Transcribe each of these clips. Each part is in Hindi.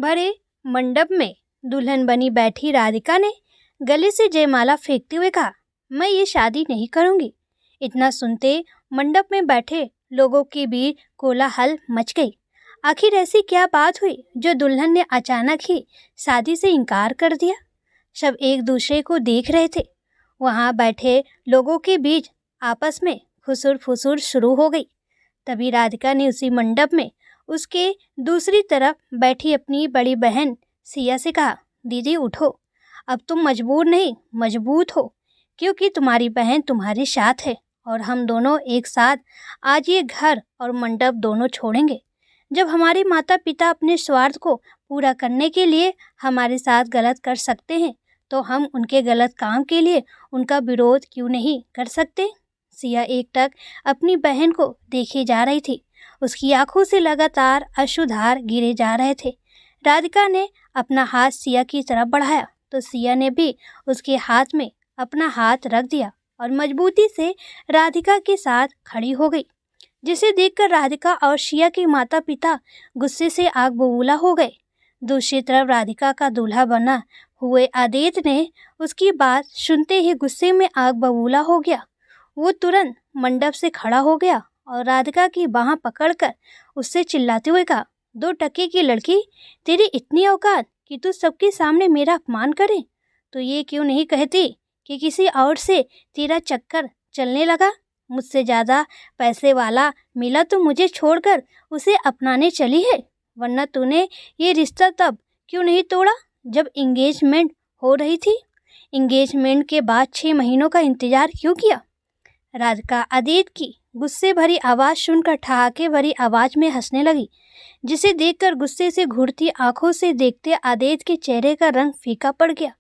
भरे मंडप में दुल्हन बनी बैठी राधिका ने गले से जयमाला फेंकते हुए कहा, मैं ये शादी नहीं करूंगी। इतना सुनते मंडप में बैठे लोगों के बीच कोलाहल मच गई। आखिर ऐसी क्या बात हुई जो दुल्हन ने अचानक ही शादी से इनकार कर दिया? सब एक दूसरे को देख रहे थे। वहां बैठे लोगों के बीच आपस में खुसुर फुसुर शुरू हो गई। तभी राधिका ने उसी मंडप में उसके दूसरी तरफ बैठी अपनी बड़ी बहन सिया से कहा, दीदी उठो, अब तुम मजबूर नहीं मजबूत हो, क्योंकि तुम्हारी बहन तुम्हारे साथ है और हम दोनों एक साथ आज ये घर और मंडप दोनों छोड़ेंगे। जब हमारे माता पिता अपने स्वार्थ को पूरा करने के लिए हमारे साथ गलत कर सकते हैं, तो हम उनके गलत काम के लिए उनका विरोध क्यों नहीं कर सकते? सिया एकटक अपनी बहन को देखे जा रही थी। उसकी आंखों से लगातार अश्रुधार गिरे जा रहे थे। राधिका ने अपना हाथ सिया की तरफ बढ़ाया तो सिया ने भी उसके हाथ में अपना हाथ रख दिया और मजबूती से राधिका के साथ खड़ी हो गई, जिसे देखकर राधिका और सिया के माता पिता गुस्से से आग बबूला हो गए। दूसरी तरफ राधिका का दूल्हा बना हुए आदित्य ने उसकी बात सुनते ही गुस्से में आग बबूला हो गया। वो तुरंत मंडप से खड़ा हो गया और राधिका की बाह पकड़कर उससे चिल्लाते हुए कहा, 2 टके की लड़की, तेरी इतनी औकात कि तू सबके सामने मेरा अपमान करे? तो ये क्यों नहीं कहती कि किसी और से तेरा चक्कर चलने लगा? मुझसे ज़्यादा पैसे वाला मिला तो मुझे छोड़कर उसे अपनाने चली है, वरना तूने ये रिश्ता तब क्यों नहीं तोड़ा जब इंगेजमेंट हो रही थी? इंगेजमेंट के बाद 6 महीनों का इंतजार क्यों किया? राधिका आदित्य की गुस्से भरी आवाज़ सुनकर ठहाके भरी आवाज़ में हंसने लगी, जिसे देखकर गुस्से से घूरती आंखों से देखते आदित्य के चेहरे का रंग फीका पड़ गया।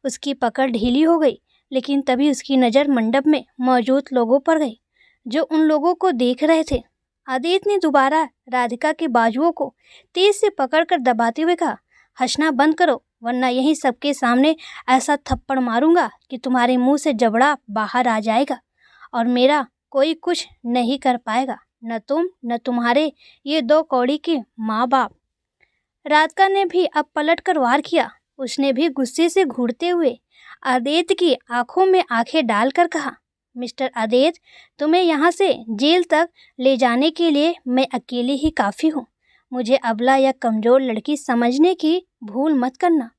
उसकी पकड़ ढीली हो गई, लेकिन तभी उसकी नज़र मंडप में मौजूद लोगों पर गई जो उन लोगों को देख रहे थे। आदित्य ने दोबारा राधिका के बाजुओं को तेज से पकड़कर दबाते हुए कहा, हंसना बंद करो, वरना यहीं सबके सामने ऐसा थप्पड़ मारूंगा कि तुम्हारे मुंह से जबड़ा बाहर आ जाएगा और मेरा कोई कुछ नहीं कर पाएगा, न तुम न तुम्हारे ये 2 कौड़ी के माँ बाप। राधिका ने भी अब पलट कर वार किया। उसने भी गुस्से से घूरते हुए आदित्य की आंखों में आंखें डालकर कहा, मिस्टर आदित्य, तुम्हें यहाँ से जेल तक ले जाने के लिए मैं अकेली ही काफ़ी हूँ। मुझे अबला या कमज़ोर लड़की समझने की भूल मत करना।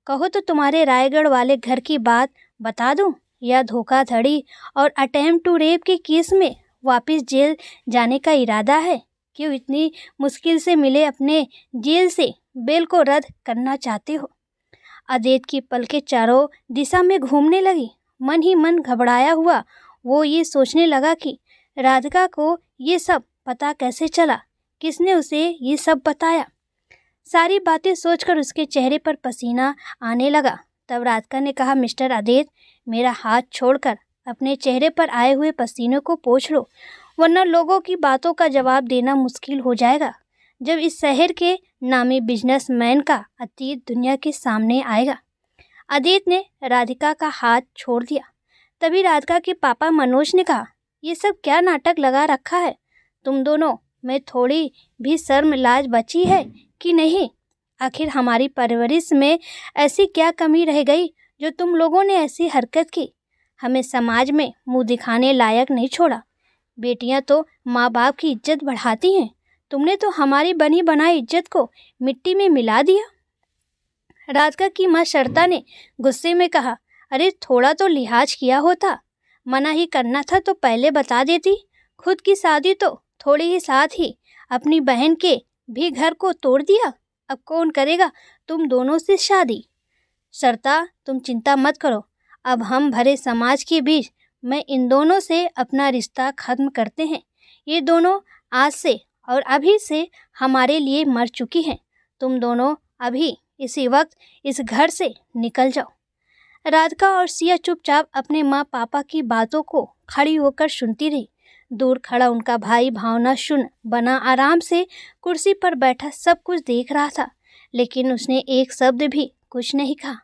कहो तो तुम्हारे रायगढ़ वाले घर की बात बता दूँ, या धोखाधड़ी और अटेम्प्ट टू रेप के केस में वापस जेल जाने का इरादा है? क्यों इतनी मुश्किल से मिले अपने जेल से बेल को रद्द करना चाहते हो? आदित्य की पलकें चारों दिशा में घूमने लगी। मन ही मन घबराया हुआ वो ये सोचने लगा कि राधिका को ये सब पता कैसे चला, किसने उसे ये सब बताया। सारी बातें सोचकर उसके चेहरे पर पसीना आने लगा। तब राधिका ने कहा, मिस्टर आदित्य, मेरा हाथ छोड़कर अपने चेहरे पर आए हुए पसीने को पोंछ लो, वरना लोगों की बातों का जवाब देना मुश्किल हो जाएगा जब इस शहर के नामी बिजनेसमैन का अतीत दुनिया के सामने आएगा। आदित्य ने राधिका का हाथ छोड़ दिया। तभी राधिका के पापा मनोज ने कहा, ये सब क्या नाटक लगा रखा है? तुम दोनों में थोड़ी भी शर्म लाज बची है कि नहीं? आखिर हमारी परवरिश में ऐसी क्या कमी रह गई जो तुम लोगों ने ऐसी हरकत की? हमें समाज में मुंह दिखाने लायक नहीं छोड़ा। बेटियां तो माँ बाप की इज्जत बढ़ाती हैं, तुमने तो हमारी बनी बनाई इज्जत को मिट्टी में मिला दिया। राधिका की माँ शर्ता ने गुस्से में कहा, अरे थोड़ा तो लिहाज किया होता, मना ही करना था तो पहले बता देती। खुद की शादी तो थोड़ी ही साथ ही अपनी बहन के भी घर को तोड़ दिया। अब कौन करेगा तुम दोनों से शादी? शर्ता, तुम चिंता मत करो, अब हम भरे समाज के बीच में इन दोनों से अपना रिश्ता खत्म करते हैं। ये दोनों आज से और अभी से हमारे लिए मर चुकी हैं। तुम दोनों अभी इसी वक्त इस घर से निकल जाओ। राधिका और सिया चुपचाप अपने माँ पापा की बातों को खड़ी होकर सुनती रही। दूर खड़ा उनका भाई भावना शून्य बना आराम से कुर्सी पर बैठा सब कुछ देख रहा था, लेकिन उसने एक शब्द भी कुछ नहीं कहा।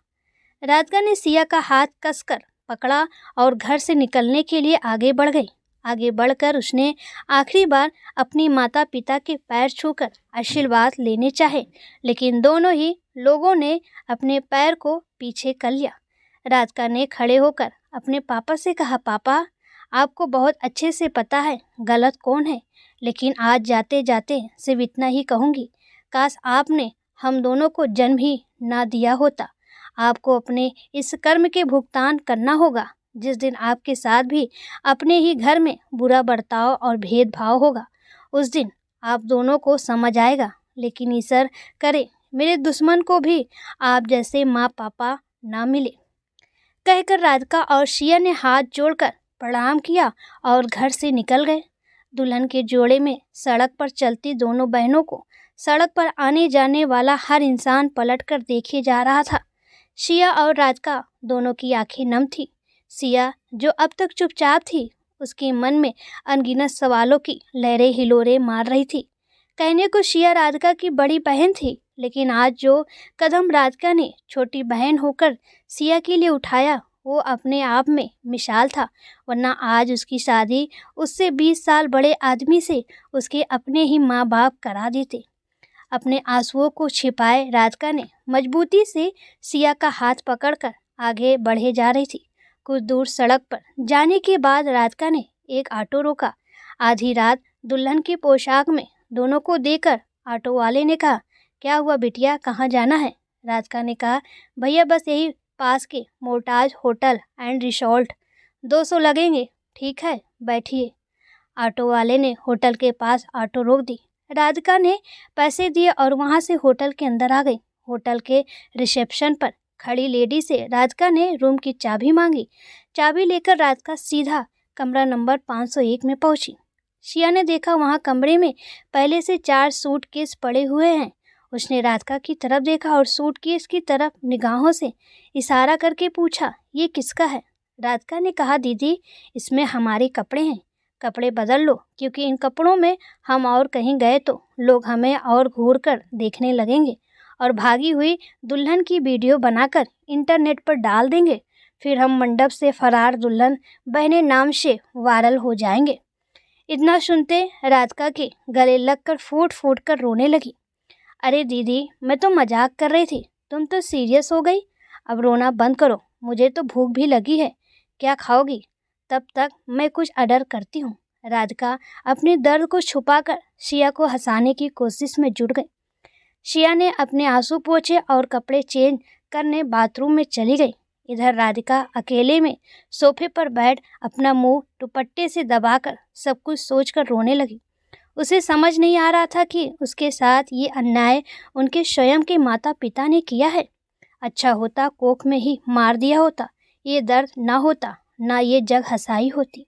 राधिका ने सिया का हाथ कसकर पकड़ा और घर से निकलने के लिए आगे बढ़ गई। आगे बढ़कर उसने आखिरी बार अपनी माता पिता के पैर छूकर आशीर्वाद लेने चाहे, लेकिन दोनों ही लोगों ने अपने पैर को पीछे कर लिया। राधिका ने खड़े होकर अपने पापा से कहा, पापा, आपको बहुत अच्छे से पता है गलत कौन है, लेकिन आज जाते जाते सिर्फ इतना ही कहूँगी, काश आपने हम दोनों को जन्म ही ना दिया होता। आपको अपने इस कर्म के भुगतान करना होगा। जिस दिन आपके साथ भी अपने ही घर में बुरा बर्ताव और भेदभाव होगा, उस दिन आप दोनों को समझ आएगा। लेकिन ईश्वर करे मेरे दुश्मन को भी आप जैसे माँ पापा ना मिले। कहकर राधिका और शिया ने हाथ जोड़कर प्रणाम किया और घर से निकल गए। दुल्हन के जोड़े में सड़क पर चलती दोनों बहनों को सड़क पर आने जाने वाला हर इंसान पलटकर देखे जा रहा था। शिया और राधिका दोनों की आंखें नम थी। शिया, जो अब तक चुपचाप थी, उसके मन में अनगिनत सवालों की लहरें हिलोरे मार रही थी। कहने को शिया राधिका की बड़ी बहन थी, लेकिन आज जो कदम राधिका ने छोटी बहन होकर शिया के लिए उठाया, वो अपने आप में मिसाल था। वरना आज उसकी शादी उससे 20 साल बड़े आदमी से उसके अपने ही माँ बाप करा देते। अपने आंसुओं को छिपाए राधिका ने मजबूती से शिया का हाथ पकड़कर आगे बढ़े जा रही थी। कुछ दूर सड़क पर जाने के बाद राधिका ने एक ऑटो रोका। आधी रात दुल्हन की पोशाक में दोनों को देखकर ऑटो वाले ने कहा, क्या हुआ बिटिया, कहाँ जाना है? राधिका ने कहा, भैया बस यही पास के मोर्टाज होटल एंड रिसोर्ट, 200 लगेंगे। ठीक है, बैठिए। ऑटो वाले ने होटल के पास ऑटो रोक दी। राधिका ने पैसे दिए और वहां से होटल के अंदर आ गई। होटल के रिसेप्शन पर खड़ी लेडी से राधिका ने रूम की चाबी मांगी। चाबी लेकर राधिका सीधा कमरा नंबर 501 में पहुंची। शिया ने देखा वहां कमरे में पहले से 4 सूटकेस पड़े हुए हैं। उसने राधिका की तरफ देखा और सूटकेस की तरफ निगाहों से इशारा करके पूछा, ये किसका है? राधिका ने कहा, दीदी, इसमें हमारे कपड़े हैं, कपड़े बदल लो, क्योंकि इन कपड़ों में हम और कहीं गए तो लोग हमें और घूर कर देखने लगेंगे और भागी हुई दुल्हन की वीडियो बनाकर इंटरनेट पर डाल देंगे। फिर हम मंडप से फरार दुल्हन बहने नाम से वायरल हो जाएंगे। इतना सुनते राधिका के गले लगकर फूट फूट कर रोने लगी। अरे दीदी, मैं तो मजाक कर रही थी, तुम तो सीरियस हो गई। अब रोना बंद करो, मुझे तो भूख भी लगी है, क्या खाओगी? तब तक मैं कुछ ऑर्डर करती हूँ। राधिका अपने दर्द को छुपाकर शिया को हंसाने की कोशिश में जुट गई। शिया ने अपने आंसू पोंछे और कपड़े चेंज करने बाथरूम में चली गई। इधर राधिका अकेले में सोफे पर बैठ अपना मुंह दुपट्टे से दबाकर सब कुछ सोचकर रोने लगी। उसे समझ नहीं आ रहा था कि उसके साथ ये अन्याय उनके स्वयं के माता पिता ने किया है। अच्छा होता कोख में ही मार दिया होता, ये दर्द ना होता, ना ये जग हंसाई होती।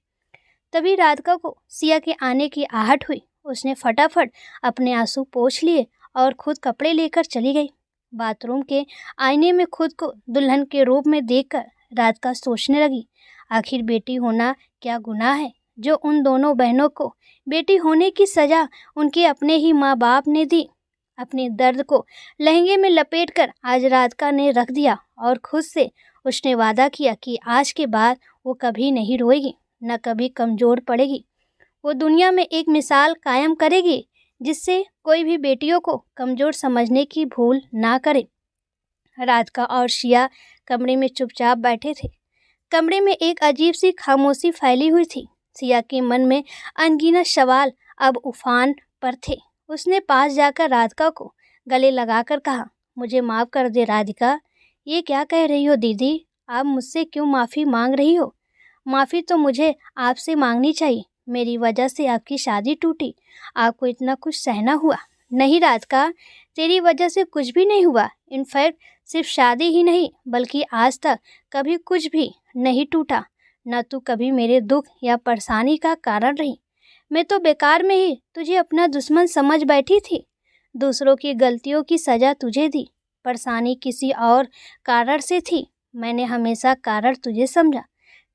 तभी राधिका को शिया के आने की आहट हुई। उसने फटाफट अपने आंसू पोंछ लिए और खुद कपड़े लेकर चली गई। बाथरूम के आईने में खुद को दुल्हन के रूप में देखकर राधिका सोचने लगी, आखिर बेटी होना क्या गुनाह है जो उन दोनों बहनों को बेटी होने की सजा उनके अपने ही माँ बाप ने दी। अपने दर्द को लहंगे में लपेटकर आज राधिका ने रख दिया और खुद से उसने वादा किया कि आज के बाद वो कभी नहीं रोएगी, न कभी कमज़ोर पड़ेगी। वो दुनिया में एक मिसाल कायम करेगी जिससे कोई भी बेटियों को कमज़ोर समझने की भूल ना करे। राधिका और शिया कमरे में चुपचाप बैठे थे। कमरे में एक अजीब सी खामोशी फैली हुई थी। शिया के मन में अनगिनत सवाल अब उफान पर थे। उसने पास जाकर राधिका को गले लगाकर कहा, मुझे माफ़ कर दे राधिका। ये क्या कह रही हो दीदी, आप मुझसे क्यों माफ़ी मांग रही हो? माफ़ी तो मुझे आपसे मांगनी चाहिए, मेरी वजह से आपकी शादी टूटी, आपको इतना कुछ सहना हुआ। नहीं राधिका, तेरी वजह से कुछ भी नहीं हुआ। इनफैक्ट सिर्फ शादी ही नहीं बल्कि आज तक कभी कुछ भी नहीं टूटा। न तू कभी मेरे दुख या परेशानी का कारण रही। मैं तो बेकार में ही तुझे अपना दुश्मन समझ बैठी थी। दूसरों की गलतियों की सज़ा तुझे दी। परेशानी किसी और कारण से थी, मैंने हमेशा कारण तुझे समझा।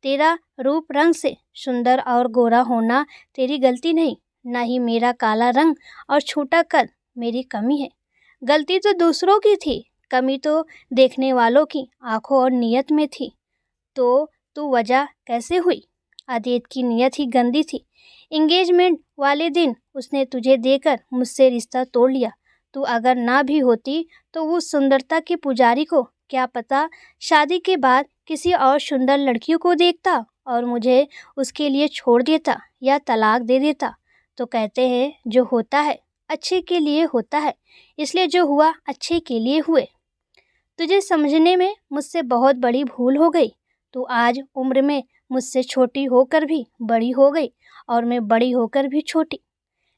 तेरा रूप रंग से सुंदर और गोरा होना तेरी गलती नहीं, ना ही मेरा काला रंग और छोटा कद मेरी कमी है। गलती तो दूसरों की थी, कमी तो देखने वालों की आंखों और नीयत में थी। तो तू वजह कैसे हुई? आदित्य की नीयत ही गंदी थी। एंगेजमेंट वाले दिन उसने तुझे देकर मुझसे रिश्ता तोड़ लिया। तू अगर ना भी होती तो वो सुंदरता के पुजारी को क्या पता शादी के बाद किसी और सुंदर लड़कियों को देखता और मुझे उसके लिए छोड़ देता या तलाक दे देता। तो कहते हैं जो होता है अच्छे के लिए होता है, इसलिए जो हुआ अच्छे के लिए हुए। तुझे समझने में मुझसे बहुत बड़ी भूल हो गई। तू आज उम्र में मुझसे छोटी होकर भी बड़ी हो गई और मैं बड़ी होकर भी छोटी।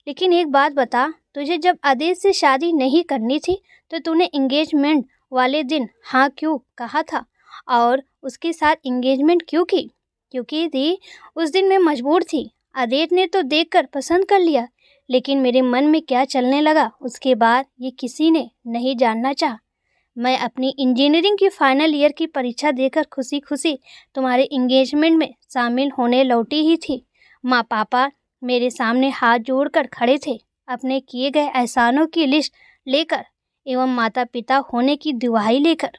लेकिन एक बात बता, तुझे जब आदेश से शादी नहीं करनी थी तो तूने एंगेजमेंट वाले दिन हाँ क्यों कहा था और उसके साथ एंगेजमेंट क्यों की? क्योंकि थी उस दिन मैं मजबूर थी। आदेश ने तो देखकर पसंद कर लिया, लेकिन मेरे मन में क्या चलने लगा उसके बाद ये किसी ने नहीं जानना चाहा। मैं अपनी इंजीनियरिंग की फाइनल ईयर की परीक्षा देकर खुशी खुशी तुम्हारे एंगेजमेंट में शामिल होने लौटी ही थी। माँ पापा मेरे सामने हाथ जोड़कर खड़े थे, अपने किए गए एहसानों की लिस्ट लेकर एवं माता पिता होने की दुहाई लेकर।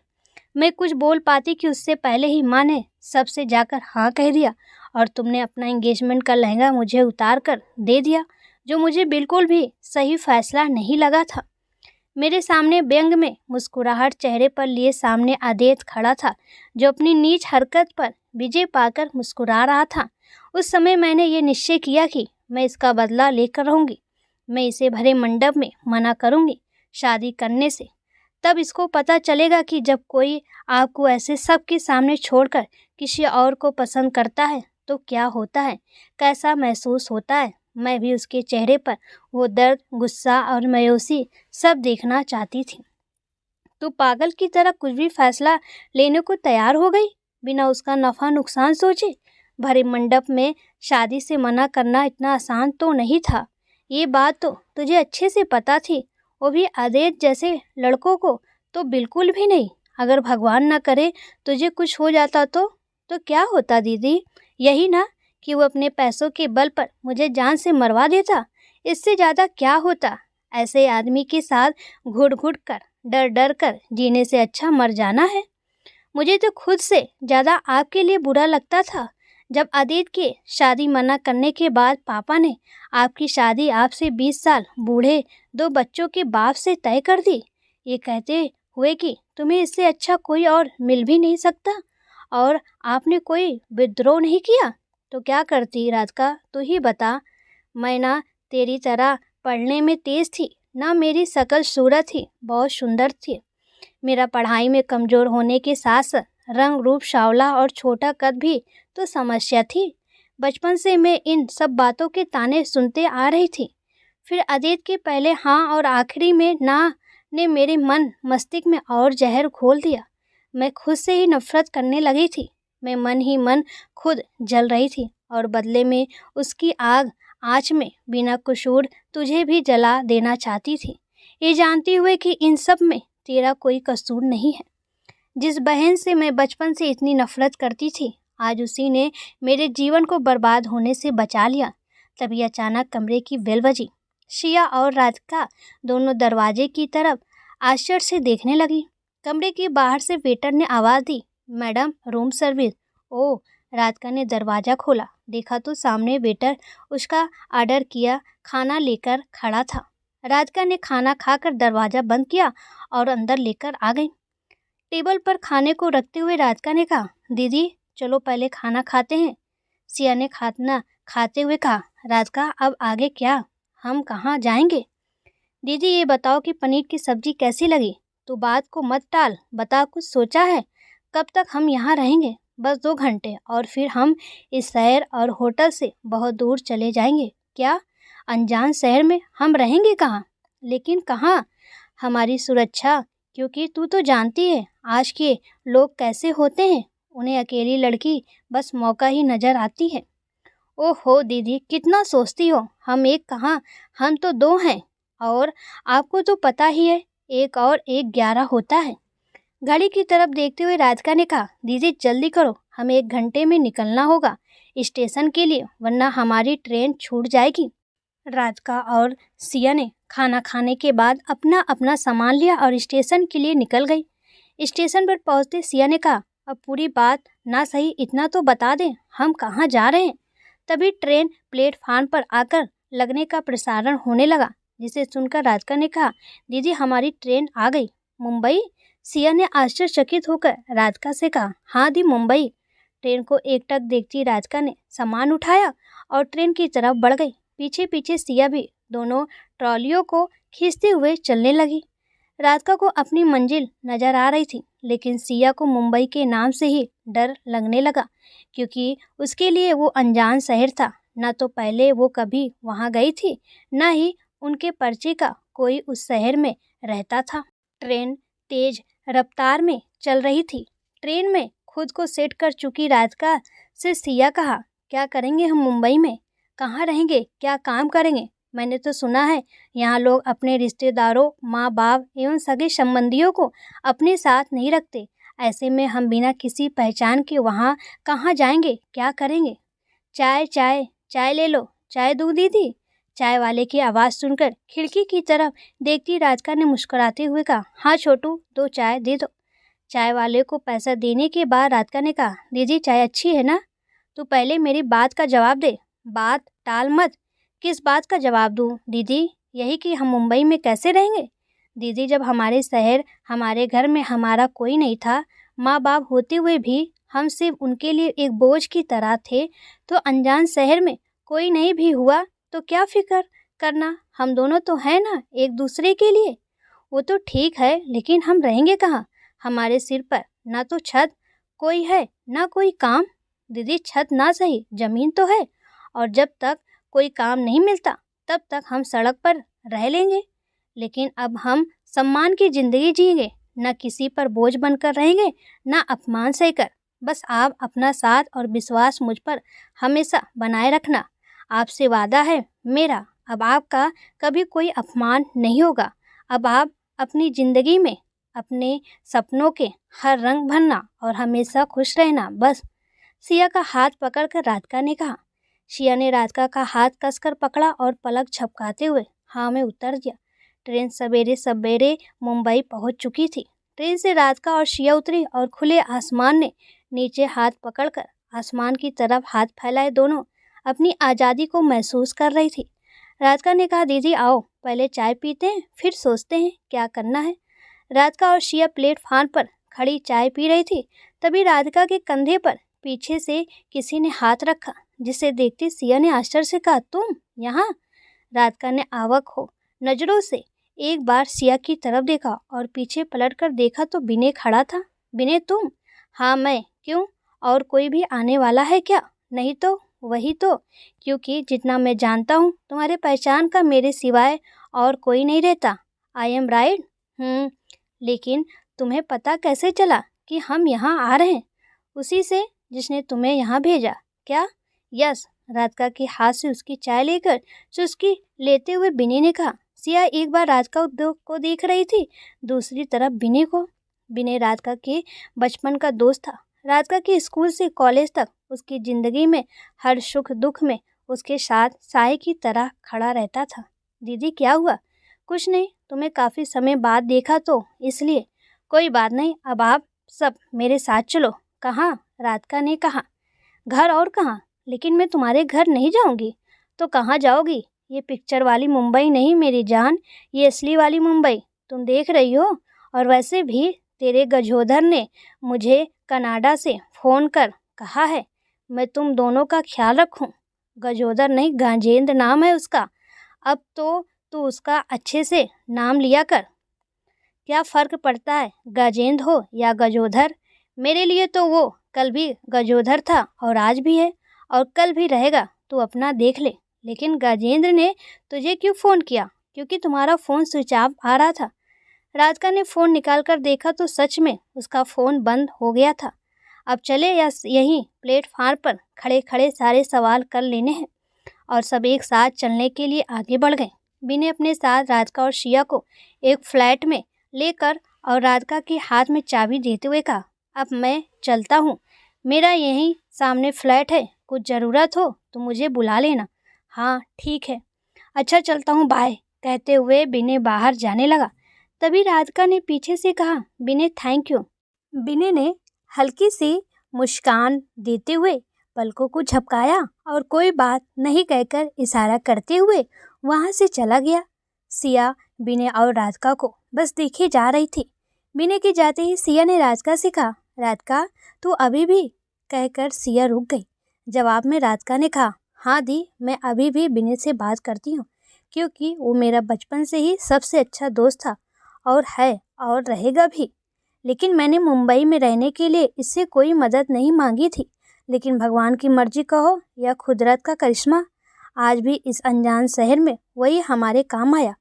मैं कुछ बोल पाती कि उससे पहले ही माँ ने सबसे जाकर हाँ कह दिया और तुमने अपना एंगेजमेंट का लहंगा मुझे उतार कर दे दिया, जो मुझे बिल्कुल भी सही फैसला नहीं लगा था। मेरे सामने व्यंग में मुस्कुराहट चेहरे पर लिए सामने आदित्य खड़ा था, जो अपनी नीच हरकत पर विजय पाकर मुस्कुरा रहा था। उस समय मैंने ये निश्चय किया कि मैं इसका बदला लेकर रहूँगी। मैं इसे भरे मंडप में मना करूँगी शादी करने से। तब इसको पता चलेगा कि जब कोई आपको ऐसे सबके सामने छोड़कर किसी और को पसंद करता है तो क्या होता है, कैसा महसूस होता है। मैं भी उसके चेहरे पर वो दर्द, गुस्सा और मायूसी सब देखना चाहती थी। तू पागल की तरह कुछ भी फैसला लेने को तैयार हो गई, बिना उसका नफ़ा नुकसान सोचे। भरे मंडप में शादी से मना करना इतना आसान तो नहीं था। ये बात तो तुझे अच्छे से पता थी, वो भी आदित्य जैसे लड़कों को तो बिल्कुल भी नहीं। अगर भगवान ना करे तुझे कुछ हो जाता तो क्या होता दीदी? यही ना कि वो अपने पैसों के बल पर मुझे जान से मरवा देता। इससे ज़्यादा क्या होता? ऐसे आदमी के साथ घुट घुट कर डर डर कर जीने से अच्छा मर जाना है। मुझे तो खुद से ज़्यादा आपके लिए बुरा लगता था जब आदित्य के शादी मना करने के बाद पापा ने आपकी शादी आपसे 20 साल बूढ़े 2 बच्चों के बाप से तय कर दी, ये कहते हुए कि तुम्हें इससे अच्छा कोई और मिल भी नहीं सकता और आपने कोई विद्रोह नहीं किया। तो क्या करती राधिका, तू ही बता। मैं ना तेरी तरह पढ़ने में तेज़ थी, ना मेरी शकल सूरत ही बहुत सुंदर थी। मेरा पढ़ाई में कमज़ोर होने के साथ साथ रंग रूप सांवला और छोटा कद भी तो समस्या थी। बचपन से मैं इन सब बातों के ताने सुनते आ रही थी। फिर आदित्य के पहले हाँ और आखिरी में ना ने मेरे मन मस्तिष्क में और जहर घोल दिया। मैं खुद से ही नफरत करने लगी थी। मैं मन ही मन खुद जल रही थी और बदले में उसकी आँच में बिना कसूर तुझे भी जला देना चाहती थी, ये जानती हुए कि इन सब में तेरा कोई कसूर नहीं है। जिस बहन से मैं बचपन से इतनी नफरत करती थी, आज उसी ने मेरे जीवन को बर्बाद होने से बचा लिया। तभी अचानक कमरे की बेल बजी। शिया और राधिका दोनों दरवाजे की तरफ आश्चर्य से देखने लगी। कमरे के बाहर से वेटर ने आवाज़ दी, मैडम रूम सर्विस। ओह, राधिका ने दरवाज़ा खोला, देखा तो सामने वेटर उसका ऑर्डर किया खाना लेकर खड़ा था। राधिका ने खाना खाकर दरवाज़ा बंद किया और अंदर लेकर आ गई। टेबल पर खाने को रखते हुए राधिका ने कहा, दीदी चलो पहले खाना खाते हैं। सिया ने खाना खाते हुए कहा, राधिका अब आगे क्या, हम कहाँ जाएंगे? दीदी ये बताओ कि पनीर की सब्जी कैसी लगी? तू बात को मत टाल, बता कुछ सोचा है? कब तक हम यहाँ रहेंगे? बस 2 घंटे और फिर हम इस शहर और होटल से बहुत दूर चले जाएंगे। क्या अनजान शहर में हम रहेंगे कहाँ? लेकिन कहाँ? हमारी सुरक्षा, क्योंकि तू तो जानती है आज के लोग कैसे होते हैं, उन्हें अकेली लड़की बस मौका ही नज़र आती है। ओहो दीदी कितना सोचती हो, हम एक कहाँ, हम तो 2 हैं और आपको तो पता ही है 1 और 1 11 होता है। घड़ी की तरफ देखते हुए राधिका ने कहा, दीदी जल्दी करो, हमें 1 घंटे में निकलना होगा स्टेशन के लिए, वरना हमारी ट्रेन छूट जाएगी। राधिका और सिया ने खाना खाने के बाद अपना अपना सामान लिया और स्टेशन के लिए निकल गई। स्टेशन पर पहुंचते सिया ने कहा, अब पूरी बात ना सही इतना तो बता दें, हम कहाँ जा रहे हैं? तभी ट्रेन प्लेटफार्म पर आकर लगने का प्रसारण होने लगा, जिसे सुनकर राधिका ने कहा, दीदी हमारी ट्रेन आ गई। मुंबई? सिया ने आश्चर्यचकित होकर राधिका से कहा, हाँ दी, मुंबई। ट्रेन को एकटक देखती राधिका ने सामान उठाया और ट्रेन की तरफ बढ़ गई। पीछे पीछे सिया भी दोनों ट्रॉलियों को खींचते हुए चलने लगी। राधिका को अपनी मंजिल नजर आ रही थी, लेकिन सिया को मुंबई के नाम से ही डर लगने लगा, क्योंकि उसके लिए वो अनजान शहर था। न तो पहले वो कभी वहाँ गई थी, न ही उनके परिचय का कोई उस शहर में रहता था। ट्रेन तेज रफ्तार में चल रही थी। ट्रेन में खुद को सेट कर चुकी राधिका से सिया कहा, क्या करेंगे हम मुंबई में? कहाँ रहेंगे? क्या काम करेंगे? मैंने तो सुना है यहाँ लोग अपने रिश्तेदारों, माँ बाप एवं सगे संबंधियों को अपने साथ नहीं रखते। ऐसे में हम बिना किसी पहचान के वहाँ कहाँ जाएंगे? क्या करेंगे? चाय चाय चाय ले लो, चाय दूँ दीदी? चाय वाले की आवाज़ सुनकर खिड़की की तरफ देखती राधिका ने मुस्कुराते हुए कहा, हाँ छोटू, 2 चाय दे दो। चाय वाले को पैसा देने के बाद राधिका ने कहा, दीदी चाय अच्छी है ना? तू पहले मेरी बात का जवाब दे, बात टाल मत। किस बात का जवाब दूँ दीदी? यही कि हम मुंबई में कैसे रहेंगे? दीदी जब हमारे शहर, हमारे घर में हमारा कोई नहीं था, माँ बाप होते हुए भी हम सिर्फ उनके लिए एक बोझ की तरह थे, तो अनजान शहर में कोई नहीं भी हुआ तो क्या फिक्र करना, हम दोनों तो हैं ना एक दूसरे के लिए। वो तो ठीक है, लेकिन हम रहेंगे कहाँ? हमारे सिर पर ना तो छत कोई है, ना कोई काम। दीदी छत ना सही, जमीन तो है, और जब तक कोई काम नहीं मिलता तब तक हम सड़क पर रह लेंगे। लेकिन अब हम सम्मान की ज़िंदगी जिएंगे, न किसी पर बोझ बनकर रहेंगे, न अपमान सहकर। बस आप अपना साथ और विश्वास मुझ पर हमेशा बनाए रखना। आपसे वादा है मेरा, अब आपका कभी कोई अपमान नहीं होगा। अब आप अपनी ज़िंदगी में अपने सपनों के हर रंग भरना और हमेशा खुश रहना, बस। सिया का हाथ पकड़कर राधिका ने कहा। सिया ने राधिका का हाथ कसकर पकड़ा और पलक झपकाते हुए हाँ में उतर दिया। ट्रेन सवेरे सवेरे मुंबई पहुंच चुकी थी। ट्रेन से राधिका और सिया उतरी और खुले आसमान ने नीचे हाथ पकड़कर आसमान की तरफ हाथ फैलाए दोनों अपनी आज़ादी को महसूस कर रही थी। राधिका ने कहा, दीदी आओ पहले चाय पीते हैं, फिर सोचते हैं क्या करना है। राधिका और सिया प्लेटफार्म पर खड़ी चाय पी रही थी। तभी राधिका के कंधे पर पीछे से किसी ने हाथ रखा, जिसे देखते सिया ने आश्चर्य से कहा, तुम यहाँ? राधिका ने आवाक हो नजरों से एक बार सिया की तरफ देखा और पीछे पलटकर देखा तो विनय खड़ा था। विनय तुम? हाँ मैं। क्यों, और कोई भी आने वाला है क्या? नहीं तो वही तो, क्योंकि जितना मैं जानता हूँ तुम्हारे पहचान का मेरे सिवाय और कोई नहीं रहता। I am right? लेकिन तुम्हें पता कैसे चला कि हम यहाँ आ रहे हैं? उसी से जिसने तुम्हें यहाँ भेजा। क्या? यस। राधिका के हाथ से उसकी चाय लेकर चुस्की लेते हुए विनय ने कहा। सिया एक बार राधिका को देख रही थी, दूसरी तरफ विनय को। विनय राधिका के बचपन का दोस्त था। राधिका के स्कूल से कॉलेज तक उसकी ज़िंदगी में हर सुख दुख में उसके साथ साए की तरह खड़ा रहता था। दीदी क्या हुआ? कुछ नहीं, तुम्हें काफ़ी समय बाद देखा तो इसलिए। कोई बात नहीं, अब आप सब मेरे साथ चलो। कहाँ? राधिका ने कहा। घर और कहाँ? लेकिन मैं तुम्हारे घर नहीं जाऊंगी। तो कहाँ जाओगी? ये पिक्चर वाली मुंबई नहीं मेरी जान, ये असली वाली मुंबई तुम देख रही हो। और वैसे भी तेरे गजोधर ने मुझे कनाडा से फ़ोन कर कहा है मैं तुम दोनों का ख्याल रखूं। गजोधर नहीं, गजेंद्र नाम है उसका। अब तो तू उसका अच्छे से नाम लिया कर। क्या फ़र्क पड़ता है गजेंद्र हो या गजोधर? मेरे लिए तो वो कल भी गजोधर था और आज भी है और कल भी रहेगा, तू अपना देख ले। लेकिन गजेंद्र ने तुझे क्यों फ़ोन किया? क्योंकि तुम्हारा फ़ोन स्विच ऑफ आ रहा था। राधिका ने फ़ोन निकाल कर देखा तो सच में उसका फ़ोन बंद हो गया था। अब चले या यहीं प्लेटफार्म पर खड़े खड़े सारे सवाल कर लेने हैं? और सब एक साथ चलने के लिए आगे बढ़ गए। विनय अपने साथ राधिका और सिया को एक फ्लैट में लेकर और राधिका के हाथ में चाबी देते हुए कहा, अब मैं चलता हूँ, मेरा यहीं सामने फ्लैट है, कुछ ज़रूरत हो तो मुझे बुला लेना। हाँ ठीक है, अच्छा चलता हूँ, बाय। कहते हुए विनय बाहर जाने लगा। तभी राधिका ने पीछे से कहा, विनय थैंक यू। विनय ने हल्की सी मुस्कान देते हुए पलकों को झपकाया और कोई बात नहीं कहकर इशारा करते हुए वहाँ से चला गया। सिया बिने और राधिका को बस देखे जा रही थी। बिने के जाते ही सिया ने राधिका से कहा, राधिका तू अभी भी, कहकर सिया रुक गई। जवाब में राधिका ने कहा, हाँ दी, मैं अभी भी बिने से बात करती हूँ, क्योंकि वो मेरा बचपन से ही सबसे अच्छा दोस्त था और है और रहेगा भी। लेकिन मैंने मुंबई में रहने के लिए इससे कोई मदद नहीं मांगी थी, लेकिन भगवान की मर्जी कहो या कुदरत का करिश्मा, आज भी इस अनजान शहर में वही हमारे काम आया।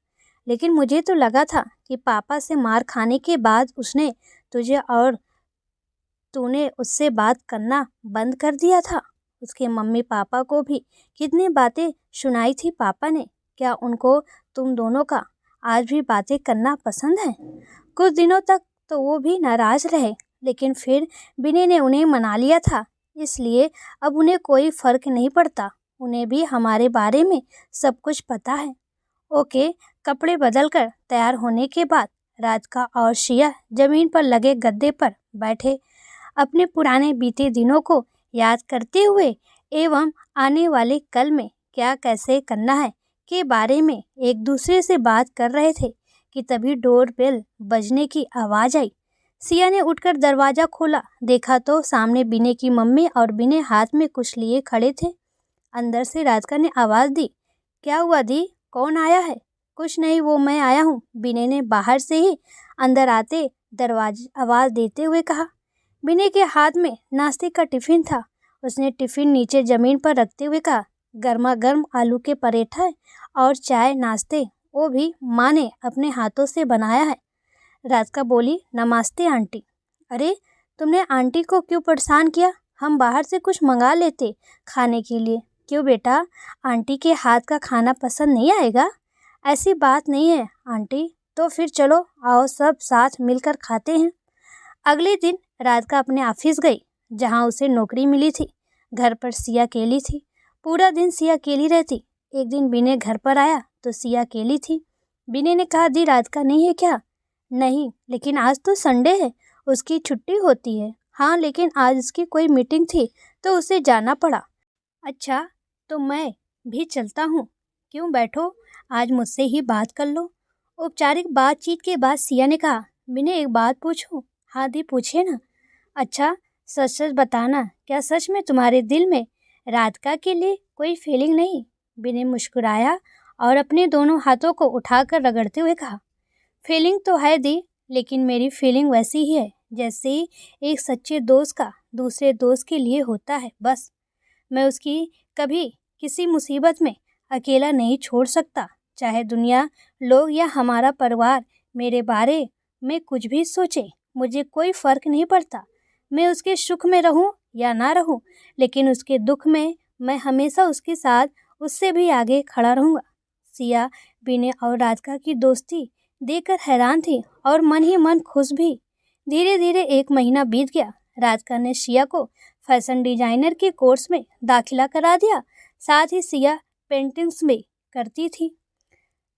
लेकिन मुझे तो लगा था कि पापा से मार खाने के बाद उसने तुझे और तूने उससे बात करना बंद कर दिया था। उसके मम्मी पापा को भी कितनी बातें सुनाई थी पापा ने, क्या उनको तुम दोनों का आज भी बातें करना पसंद है? कुछ दिनों तक तो वो भी नाराज़ रहे, लेकिन फिर बिने ने उन्हें मना लिया था, इसलिए अब उन्हें कोई फ़र्क नहीं पड़ता। उन्हें भी हमारे बारे में सब कुछ पता है। ओके। कपड़े बदलकर तैयार होने के बाद राधिका और सिया जमीन पर लगे गद्दे पर बैठे अपने पुराने बीते दिनों को याद करते हुए एवं आने वाले कल में क्या कैसे करना है के बारे में एक दूसरे से बात कर रहे थे कि तभी डोर बेल बजने की आवाज़ आई। सिया ने उठकर दरवाज़ा खोला, देखा तो सामने बिने की मम्मी और बिने हाथ में कुछ लिए खड़े थे। अंदर से राधिका ने आवाज़ दी, क्या हुआ दी, कौन आया है? कुछ नहीं, वो मैं आया हूँ, बिने ने बाहर से ही अंदर आते दरवाजे आवाज़ देते हुए कहा। बिने के हाथ में नाश्ते का टिफ़िन था। उसने टिफ़िन नीचे ज़मीन पर रखते हुए कहा, गर्मा गर्म आलू के पराठे और चाय नाश्ते, वो भी माँ ने अपने हाथों से बनाया है। राधिका बोली, नमस्ते आंटी। अरे तुमने आंटी को क्यों परेशान किया? हम बाहर से कुछ मंगा लेते खाने के लिए। क्यों बेटा, आंटी के हाथ का खाना पसंद नहीं आएगा? ऐसी बात नहीं है आंटी। तो फिर चलो आओ सब साथ मिलकर खाते हैं। अगले दिन राधिका अपने ऑफिस गई, जहां उसे नौकरी मिली थी। घर पर सिया अकेली थी। पूरा दिन सिया अकेली रहती। एक दिन बिने घर पर आया तो सिया अकेली थी। बिने ने कहा, दी राधिका नहीं है क्या? नहीं, लेकिन आज तो संडे है, उसकी छुट्टी होती है। हाँ, लेकिन आज उसकी कोई मीटिंग थी तो उसे जाना पड़ा। अच्छा, तो मैं भी चलता हूँ। क्यों, बैठो, आज मुझसे ही बात कर लो। औपचारिक बातचीत के बाद सिया ने कहा, बिने एक बात पूछूं? हाँ दी, पूछिए ना। अच्छा, सच सच बताना, क्या सच में तुम्हारे दिल में राधिका के लिए कोई फीलिंग नहीं? बिने मुस्कुराया और अपने दोनों हाथों को उठाकर रगड़ते हुए कहा, फीलिंग तो है दी, लेकिन मेरी फीलिंग वैसी ही है जैसे एक सच्चे दोस्त का दूसरे दोस्त के लिए होता है, बस। मैं उसकी कभी किसी मुसीबत में अकेला नहीं छोड़ सकता, चाहे दुनिया, लोग या हमारा परिवार मेरे बारे में कुछ भी सोचे, मुझे कोई फ़र्क नहीं पड़ता। मैं उसके सुख में रहूं या ना रहूं, लेकिन उसके दुख में मैं हमेशा उसके साथ, उससे भी आगे खड़ा रहूँगा। सिया बिने और राधिका की दोस्ती देखकर हैरान थी और मन ही मन खुश भी। धीरे धीरे 1 महीना बीत गया। राधिका ने सिया को फैशन डिजाइनर के कोर्स में दाखिला करा दिया। साथ ही सिया पेंटिंग्स भी करती थी।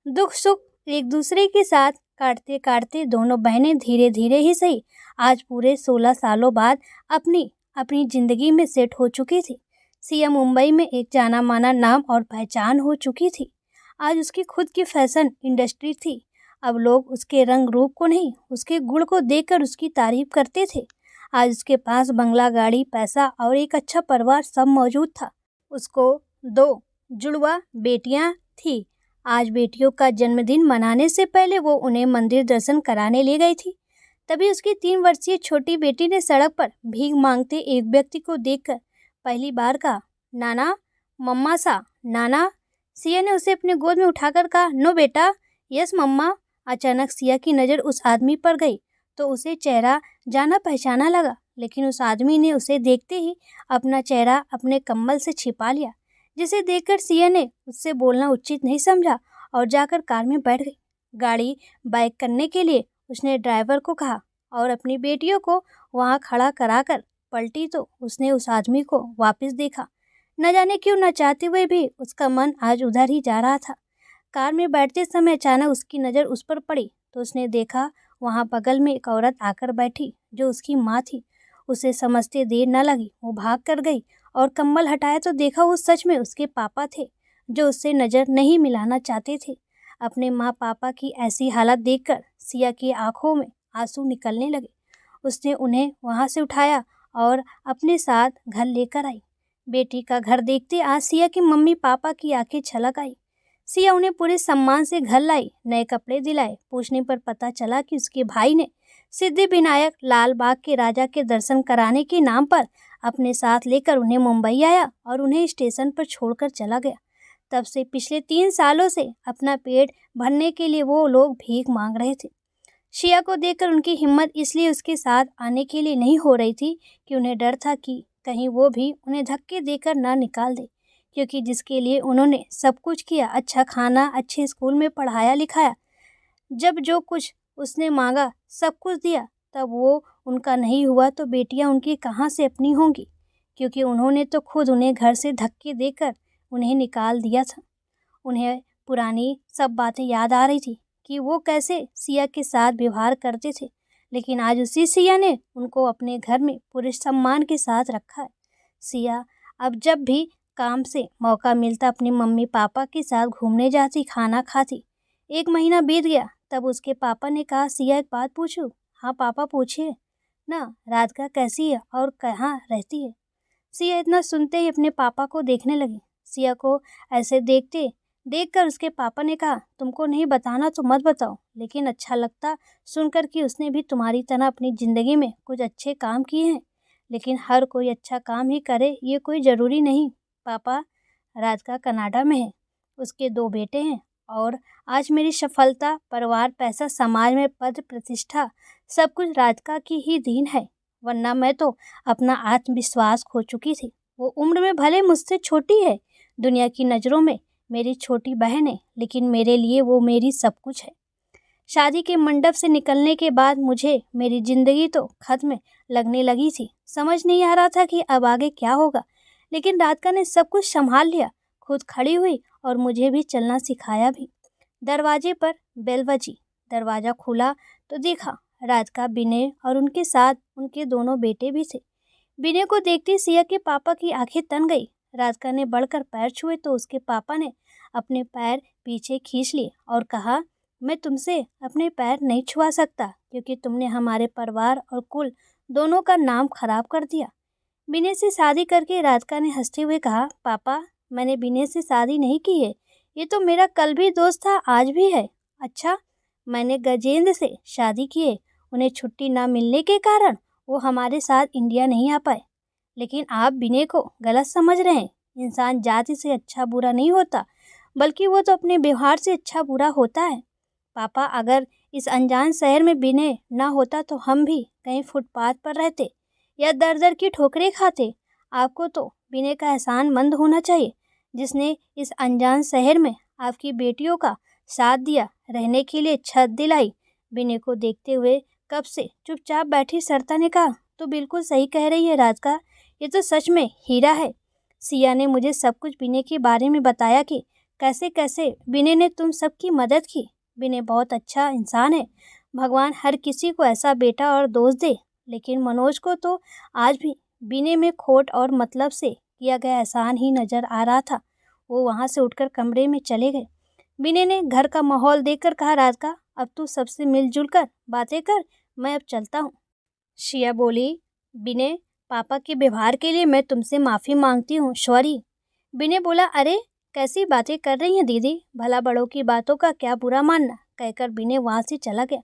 दुख सुख एक दूसरे के साथ काटते काटते दोनों बहनें धीरे धीरे ही सही आज पूरे 16 सालों बाद अपनी अपनी जिंदगी में सेट हो चुकी थी। सिया मुंबई में एक जाना माना नाम और पहचान हो चुकी थी। आज उसकी खुद की फैशन इंडस्ट्री थी। अब लोग उसके रंग रूप को नहीं, उसके गुण को देखकर उसकी तारीफ करते थे। आज उसके पास बंगला, गाड़ी, पैसा और एक अच्छा परिवार सब मौजूद था। उसको 2 जुड़वा बेटियां थी। आज बेटियों का जन्मदिन मनाने से पहले वो उन्हें मंदिर दर्शन कराने ले गई थी। तभी उसकी 3 वर्षीय छोटी बेटी ने सड़क पर भीख मांगते एक व्यक्ति को देखकर पहली बार कहा, नाना, मम्मा सा, नाना। सिया ने उसे अपने गोद में उठाकर कहा, नो बेटा। यस मम्मा। अचानक सिया की नज़र उस आदमी पर गई तो उसे चेहरा जाना पहचाना लगा, लेकिन उस आदमी ने उसे देखते ही अपना चेहरा अपने कम्बल से छिपा लिया, जिसे देखकर सिया ने उससे बोलना उचित नहीं समझा और जाकर कार में बैठ गई। गाड़ी बाइक करने के लिए उसने ड्राइवर को कहा और अपनी बेटियों को वहां खड़ा कराकर पलटी तो उसने उस आदमी को वापस देखा। न जाने क्यों, न चाहते हुए भी उसका मन आज उधर ही जा रहा था। कार में बैठते समय अचानक उसकी नज़र उस पर पड़ी तो उसने देखा वहाँ बगल में एक औरत आकर बैठी जो उसकी माँ थी। उसे समझते देर न लगी, वो भाग कर गई और कंबल हटाया तो देखा वो सच में उसके पापा थे, जो उससे नज़र नहीं मिलाना चाहते थे। अपने माँ पापा की ऐसी हालत देखकर सिया की आंखों में आंसू निकलने लगे। उसने उन्हें वहाँ से उठाया और अपने साथ घर लेकर आई। बेटी का घर देखते आज सिया की मम्मी पापा की आंखें छलक आई। सिया उन्हें पूरे सम्मान से घर लाई, नए कपड़े दिलाए। पूछने पर पता चला कि उसके भाई ने सिद्धिविनायक लाल बाग के राजा के दर्शन कराने के नाम पर अपने साथ लेकर उन्हें मुंबई आया और उन्हें स्टेशन पर छोड़कर चला गया। तब से पिछले 3 सालों से अपना पेट भरने के लिए वो लोग भीख मांग रहे थे। सिया को देखकर उनकी हिम्मत इसलिए उसके साथ आने के लिए नहीं हो रही थी कि उन्हें डर था कि कहीं वो भी उन्हें धक्के देकर ना निकाल दे, क्योंकि जिसके लिए उन्होंने सब कुछ किया, अच्छा खाना, अच्छे स्कूल में पढ़ाया लिखाया, जब जो कुछ उसने मांगा सब कुछ दिया, तब वो उनका नहीं हुआ तो बेटियां उनकी कहाँ से अपनी होंगी, क्योंकि उन्होंने तो खुद उन्हें घर से धक्के देकर उन्हें निकाल दिया था। उन्हें पुरानी सब बातें याद आ रही थी कि वो कैसे सिया के साथ व्यवहार करते थे, लेकिन आज उसी सिया ने उनको अपने घर में पूरे सम्मान के साथ रखा है। सिया अब जब भी काम से मौका मिलता अपनी मम्मी पापा के साथ घूमने जाती, खाना खाती। 1 महीना बीत गया, तब उसके पापा ने कहा, सिया एक बात पूछूं? हाँ पापा पूछिए ना, राधिका कैसी है और कहाँ रहती है? सिया इतना सुनते ही अपने पापा को देखने लगी। सिया को ऐसे देखकर उसके पापा ने कहा, तुमको नहीं बताना तो मत बताओ, लेकिन अच्छा लगता सुनकर कि उसने भी तुम्हारी तरह अपनी ज़िंदगी में कुछ अच्छे काम किए हैं। लेकिन हर कोई अच्छा काम ही करे ये कोई ज़रूरी नहीं। पापा, राधिका कनाडा में है, उसके 2 बेटे हैं और आज मेरी सफलता, परिवार, पैसा, समाज में पद प्रतिष्ठा सब कुछ राधिका की ही देन है, वरना मैं तो अपना आत्मविश्वास खो चुकी थी। वो उम्र में भले मुझसे छोटी है, दुनिया की नज़रों में मेरी छोटी बहन है, लेकिन मेरे लिए वो मेरी सब कुछ है। शादी के मंडप से निकलने के बाद मुझे मेरी ज़िंदगी तो खत्म लगने लगी थी। समझ नहीं आ रहा था कि अब आगे क्या होगा, लेकिन राधिका ने सब कुछ संभाल लिया, खुद खड़ी हुई और मुझे भी चलना सिखाया भी। दरवाजे पर बेल बजी, दरवाज़ा खुला तो देखा राधिका, विनय और उनके साथ उनके दोनों बेटे भी थे। विनय को देखते सिया के पापा की आंखें तन गई। राधिका ने बढ़कर पैर छुए तो उसके पापा ने अपने पैर पीछे खींच लिए और कहा, मैं तुमसे अपने पैर नहीं छुआ सकता, क्योंकि तुमने हमारे परिवार और कुल दोनों का नाम खराब कर दिया। विनय से शादी करके राधिका ने हंसते हुए कहा, पापा, मैंने विनय से शादी नहीं की है, ये तो मेरा कल भी दोस्त था, आज भी है। अच्छा, मैंने गजेंद्र से शादी की है, उन्हें छुट्टी ना मिलने के कारण वो हमारे साथ इंडिया नहीं आ पाए। लेकिन आप विनय को गलत समझ रहे हैं। इंसान जाति से अच्छा बुरा नहीं होता, बल्कि वो तो अपने व्यवहार से अच्छा बुरा होता है। पापा, अगर इस अनजान शहर में विनय ना होता तो हम भी कहीं फुटपाथ पर रहते या दर दर की ठोकरें खाते। आपको तो विनय का एहसानमंद होना चाहिए, जिसने इस अनजान शहर में आपकी बेटियों का साथ दिया, रहने के लिए छत दिलाई। विनय को देखते हुए कब से चुपचाप बैठी सरिता ने कहा, तो बिल्कुल सही कह रही है राधिका, ये तो सच में हीरा है। सिया ने मुझे सब कुछ विनय के बारे में बताया कि कैसे कैसे विनय ने तुम सबकी मदद की। विनय बहुत अच्छा इंसान है, भगवान हर किसी को ऐसा बेटा और दोस्त दे। लेकिन मनोज को तो आज भी विनय में खोट और मतलब से किया गया एहसान ही नज़र आ रहा था। वो वहाँ से उठकर कमरे में चले गए। विनय ने घर का माहौल देखकर कहा, राधिका, अब तू सबसे मिलजुल कर बातें कर, मैं अब चलता हूँ। सिया बोली, विनय, पापा के व्यवहार के लिए मैं तुमसे माफ़ी मांगती हूँ, सॉरी। विनय बोला, अरे कैसी बातें कर रही हैं दीदी, भला बड़ों की बातों का क्या बुरा मानना, कहकर विनय वहाँ से चला गया।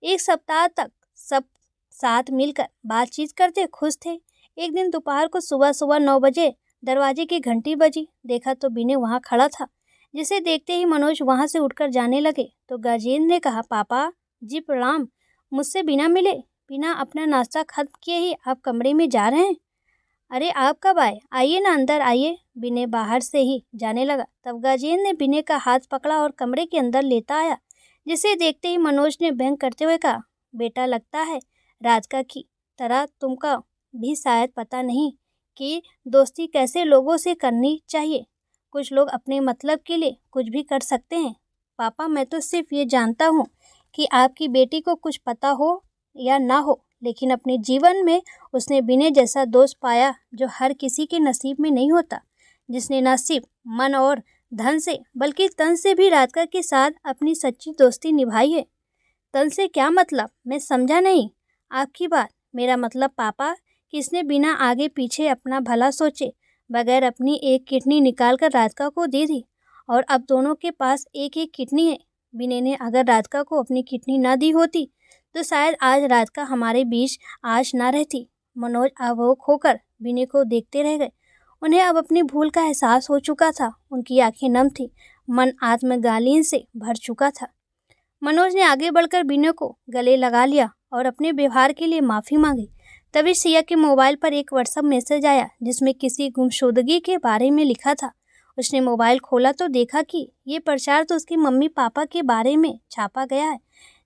1 सप्ताह तक सब साथ मिलकर बातचीत करते खुश थे। एक दिन दोपहर को सुबह 9 बजे दरवाजे की घंटी बजी। देखा तो विनय वहाँ खड़ा था, जिसे देखते ही मनोज वहाँ से उठकर जाने लगे तो गजेंद्र ने कहा, पापा जी प्रणाम, मुझसे बिना मिले, बिना अपना नाश्ता खत्म किए ही आप कमरे में जा रहे हैं? अरे आप कब आए, आइए ना, अंदर आइए। विनय बाहर से ही जाने लगा, तब गजेंद्र ने विनय का हाथ पकड़ा और कमरे के अंदर लेता आया, जिसे देखते ही मनोज ने व्यंग करते हुए कहा, बेटा, लगता है राधिका की तरह तुमका भी शायद पता नहीं कि दोस्ती कैसे लोगों से करनी चाहिए। कुछ लोग अपने मतलब के लिए कुछ भी कर सकते हैं। पापा, मैं तो सिर्फ ये जानता हूँ कि आपकी बेटी को कुछ पता हो या ना हो, लेकिन अपने जीवन में उसने विनय जैसा दोस्त पाया जो हर किसी के नसीब में नहीं होता, जिसने न सिर्फ मन और धन से बल्कि तन से भी राधिका के साथ अपनी सच्ची दोस्ती निभाई है। तन से क्या मतलब? मैं समझा नहीं आपकी बात। मेरा मतलब पापा कि इसने बिना आगे पीछे अपना भला सोचे बगैर अपनी एक किडनी निकाल कर राधिका को दे दी और अब दोनों के पास एक एक किडनी है। विनय ने अगर राधिका को अपनी किडनी न दी होती तो शायद आज राधिका हमारे बीच आज ना रहती। मनोज अवोक होकर विनय को देखते रह गए। उन्हें अब अपनी भूल का एहसास हो चुका था। उनकी आंखें नम थी, मन आत्मगालीन से भर चुका था। मनोज ने आगे बढ़कर विनय को गले लगा लिया और अपने व्यवहार के लिए माफ़ी मांगी। तभी सिया के मोबाइल पर एक व्हाट्सएप मैसेज आया जिसमें किसी गुमशुदगी के बारे में लिखा था। उसने मोबाइल खोला तो देखा कि ये प्रचार तो उसके मम्मी पापा के बारे में छापा गया है,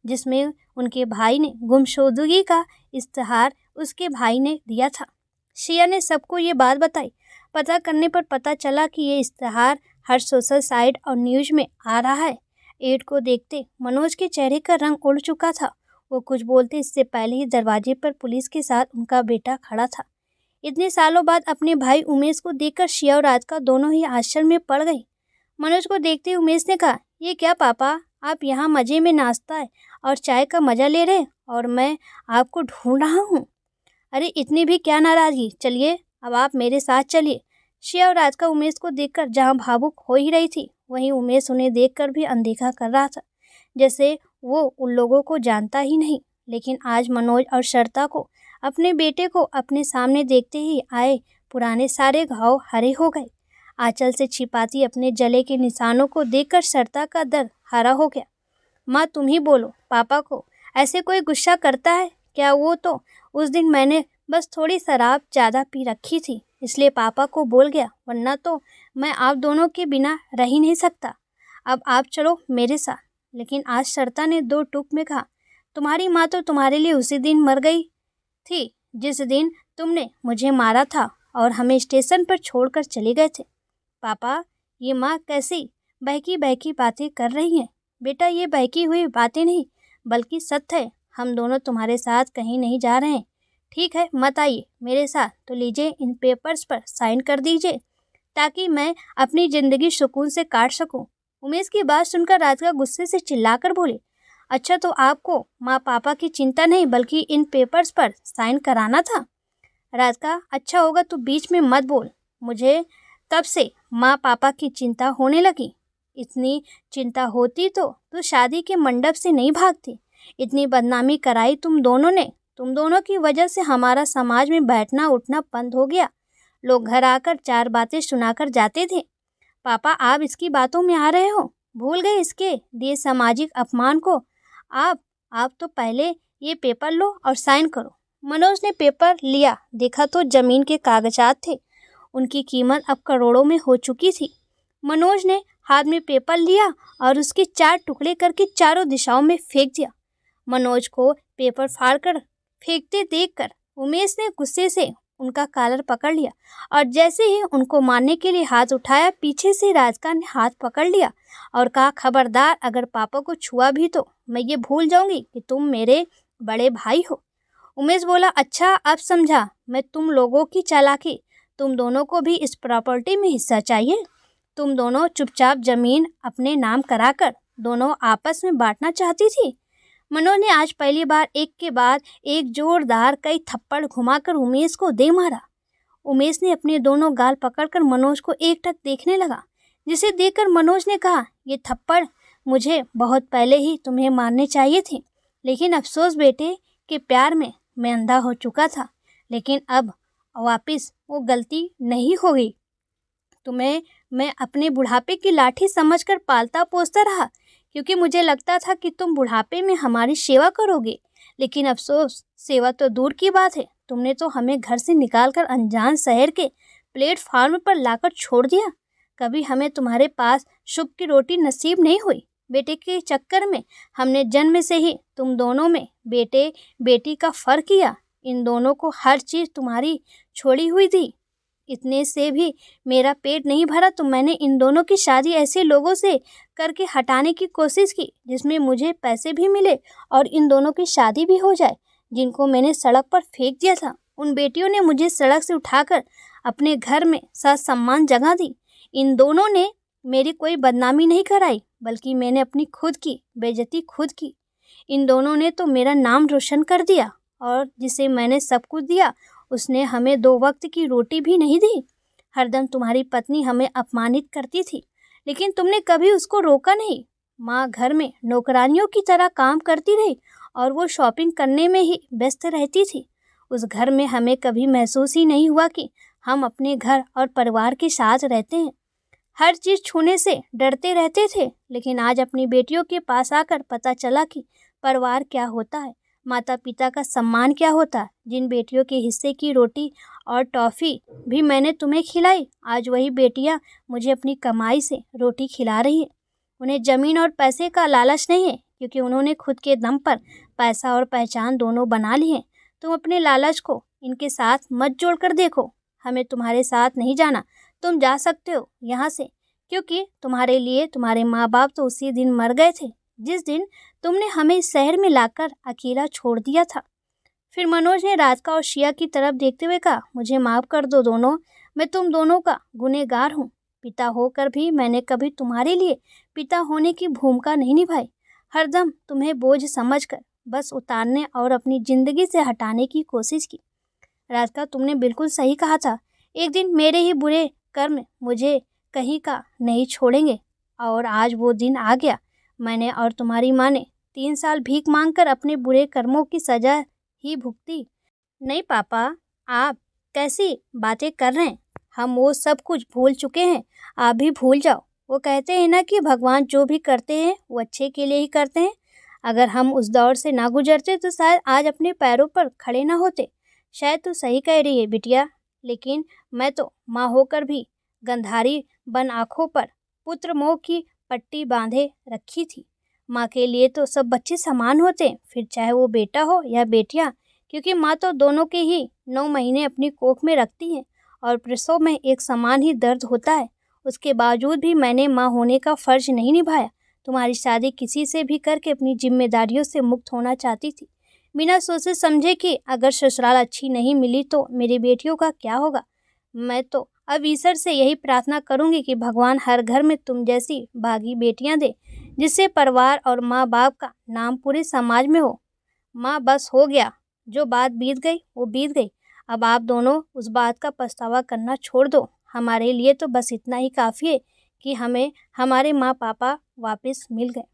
जिसमें उनके भाई ने गुमशुदगी का इश्तिहार उसके भाई ने दिया था। सिया ने सबको ये बात बताई। पता करने पर पता चला कि ये इश्तिहार हर सोशल साइट और न्यूज़ में आ रहा है। एड को देखते मनोज के चेहरे का रंग उड़ चुका था। वो कुछ बोलते इससे पहले ही दरवाजे पर पुलिस के साथ उनका बेटा खड़ा था। इतने सालों बाद अपने भाई उमेश को देखकर सिया और राधिका दोनों ही आश्चर्य में पड़ गई। मनोज को देखते उमेश ने कहा, ये क्या पापा, आप यहाँ मज़े में नाश्ता है और चाय का मज़ा ले रहे और मैं आपको ढूंढ रहा हूँ। अरे इतनी भी क्या नाराज़गी, चलिए अब आप मेरे साथ चलिए। सिया और राधिका उमेश को देखकर जहाँ भावुक हो ही रही थी, वहीं उमेश उन्हें देखकर भी अनदेखा कर रहा था, जैसे वो उन लोगों को जानता ही नहीं। लेकिन आज मनोज और श्रद्धा को अपने बेटे को अपने सामने देखते ही आए पुराने सारे घाव हरे हो गए। आंचल से छिपाती अपने जले के निशानों को देखकर श्रद्धा का दर्द हरा हो गया। माँ तुम ही बोलो, पापा को ऐसे कोई गुस्सा करता है क्या? वो तो उस दिन मैंने बस थोड़ी शराब ज़्यादा पी रखी थी इसलिए पापा को बोल गया, वरना तो मैं आप दोनों के बिना रह ही नहीं सकता। अब आप चलो मेरे साथ। लेकिन आज श्रद्धा ने दो टूक में कहा, तुम्हारी माँ तो तुम्हारे लिए उसी दिन मर गई थी जिस दिन तुमने मुझे मारा था और हमें स्टेशन पर छोड़कर चले गए थे। पापा ये माँ कैसी बहकी बहकी बातें कर रही हैं? बेटा ये बहकी हुई बातें नहीं बल्कि सत्य है। हम दोनों तुम्हारे साथ कहीं नहीं जा रहे हैं। ठीक है मत आइए मेरे साथ तो लीजिए इन पेपर्स पर साइन कर दीजिए ताकि मैं अपनी ज़िंदगी सुकून से काट सकूं। उमेश की बात सुनकर राधिका गुस्से से चिल्लाकर बोली, अच्छा तो आपको माँ पापा की चिंता नहीं बल्कि इन पेपर्स पर साइन कराना था? राधिका अच्छा होगा तो बीच में मत बोल। मुझे तब से माँ पापा की चिंता होने लगी। इतनी चिंता होती तो तू शादी के मंडप से नहीं भागती। इतनी बदनामी कराई तुम दोनों ने। तुम दोनों की वजह से हमारा समाज में बैठना उठना बंद हो गया। लोग घर आकर चार बातें सुनाकर जाते थे। पापा आप इसकी बातों में आ रहे हो? भूल गए इसके दिए सामाजिक अपमान को? आप तो पहले ये पेपर लो और साइन करो। मनोज ने पेपर लिया, देखा तो जमीन के कागजात थे। उनकी कीमत अब करोड़ों में हो चुकी थी। मनोज ने हाथ में पेपर लिया और उसके चार टुकड़े करके चारों दिशाओं में फेंक दिया। मनोज को पेपर फाड़कर फेंकते देखकर उमेश ने गुस्से से उनका कॉलर पकड़ लिया और जैसे ही उनको मारने के लिए हाथ उठाया, पीछे से राधिका ने हाथ पकड़ लिया और कहा, खबरदार अगर पापा को छुआ भी तो मैं ये भूल जाऊंगी कि तुम मेरे बड़े भाई हो। उमेश बोला, अच्छा अब समझा मैं तुम लोगों की चालाकी। तुम दोनों को भी इस प्रॉपर्टी में हिस्सा चाहिए। तुम दोनों चुपचाप जमीन अपने नाम कराकर दोनों आपस में बांटना चाहती थी। मनोज ने आज पहली बार एक के बाद एक जोरदार कई थप्पड़ घुमाकर उमेश को दे मारा। उमेश ने अपने दोनों गाल पकड़कर मनोज को एकटक देखने लगा, जिसे देखकर मनोज ने कहा, ये थप्पड़ मुझे बहुत पहले ही तुम्हें मारने चाहिए थे, लेकिन अफसोस बेटे के प्यार में मैं अंधा हो चुका था। लेकिन अब वापस वो गलती नहीं होगी। तुम्हें मैं अपने बुढ़ापे की लाठी समझकर पालता पोसता रहा क्योंकि मुझे लगता था कि तुम बुढ़ापे में हमारी सेवा करोगे। लेकिन अफसोस, सेवा तो दूर की बात है, तुमने तो हमें घर से निकालकर अनजान शहर के प्लेटफार्म पर लाकर छोड़ दिया। कभी हमें तुम्हारे पास शुभ की रोटी नसीब नहीं हुई। बेटे के चक्कर में हमने जन्म से ही तुम दोनों में बेटे बेटी का फ़र्क किया। इन दोनों को हर चीज़ तुम्हारी छोड़ी हुई थी। इतने से भी मेरा पेट नहीं भरा तो मैंने इन दोनों की शादी ऐसे लोगों से करके हटाने की कोशिश की जिसमें मुझे पैसे भी मिले और इन दोनों की शादी भी हो जाए। जिनको मैंने सड़क पर फेंक दिया था। उन बेटियों ने मुझे सड़क से उठाकर अपने घर में ससम्मान जगह दी। इन दोनों ने मेरी कोई बदनामी नहीं कराई, बल्कि मैंने अपनी खुद की बेइज्जती खुद की। इन दोनों ने तो मेरा नाम रोशन कर दिया, और जिसे मैंने सब कुछ दिया उसने हमें 2 वक्त की रोटी भी नहीं दी। हरदम तुम्हारी पत्नी हमें अपमानित करती थी, लेकिन तुमने कभी उसको रोका नहीं। माँ घर में नौकरानियों की तरह काम करती रही और वो शॉपिंग करने में ही व्यस्त रहती थी। उस घर में हमें कभी महसूस ही नहीं हुआ कि हम अपने घर और परिवार के साथ रहते हैं। हर चीज़ छूने से डरते रहते थे, लेकिन आज अपनी बेटियों के पास आकर पता चला कि परिवार क्या होता है, माता पिता का सम्मान क्या होता है। जिन बेटियों के हिस्से की रोटी और टॉफ़ी भी मैंने तुम्हें खिलाई, आज वही बेटियां मुझे अपनी कमाई से रोटी खिला रही हैं। उन्हें ज़मीन और पैसे का लालच नहीं है, क्योंकि उन्होंने खुद के दम पर पैसा और पहचान दोनों बना ली हैं। तुम अपने लालच को इनके साथ मत जोड़ कर देखो। हमें तुम्हारे साथ नहीं जाना। तुम जा सकते हो यहाँ से, क्योंकि तुम्हारे लिए तुम्हारे माँ बाप तो उसी दिन मर गए थे जिस दिन तुमने हमें इस शहर में लाकर अकेला छोड़ दिया था। फिर मनोज ने राधिका और शिया की तरफ देखते हुए कहा, मुझे माफ़ कर दो दोनों, मैं तुम दोनों का गुनहगार हूँ। पिता होकर भी मैंने कभी तुम्हारे लिए पिता होने की भूमिका नहीं निभाई। हरदम तुम्हें बोझ समझकर बस उतारने और अपनी ज़िंदगी से हटाने की कोशिश की। राधिका, तुमने बिल्कुल सही कहा था। एक दिन मेरे ही बुरे कर्म मुझे कहीं का नहीं छोड़ेंगे, और आज वो दिन आ गया। मैंने और तुम्हारी माँ ने 3 साल भीख मांगकर अपने बुरे कर्मों की सज़ा ही भुगती। नहीं पापा, आप कैसी बातें कर रहे हैं? हम वो सब कुछ भूल चुके हैं, आप भी भूल जाओ। वो कहते हैं ना कि भगवान जो भी करते हैं वो अच्छे के लिए ही करते हैं। अगर हम उस दौर से ना गुजरते तो शायद आज अपने पैरों पर खड़े ना होते। शायद तू सही कह रही है बिटिया, लेकिन मैं तो माँ होकर भी गंधारी बन आँखों पर पुत्र मोह की पट्टी बांधे रखी थी। माँ के लिए तो सब बच्चे समान होते हैं, फिर चाहे वो बेटा हो या बेटियाँ, क्योंकि माँ तो दोनों के ही 9 महीने अपनी कोख में रखती है और प्रसव में एक समान ही दर्द होता है। उसके बावजूद भी मैंने माँ होने का फ़र्ज नहीं निभाया। तुम्हारी शादी किसी से भी करके अपनी जिम्मेदारियों से मुक्त होना चाहती थी, बिना सोचे समझे कि अगर ससुराल अच्छी नहीं मिली तो मेरी बेटियों का क्या होगा। मैं तो अब ईश्वर से यही प्रार्थना करूंगी कि भगवान हर घर में तुम जैसी भागी बेटियां दे, जिससे परिवार और माँ बाप का नाम पूरे समाज में हो। माँ, बस हो गया, जो बात बीत गई वो बीत गई। अब आप दोनों उस बात का पछतावा करना छोड़ दो। हमारे लिए तो बस इतना ही काफ़ी है कि हमें हमारे माँ पापा वापस मिल गए।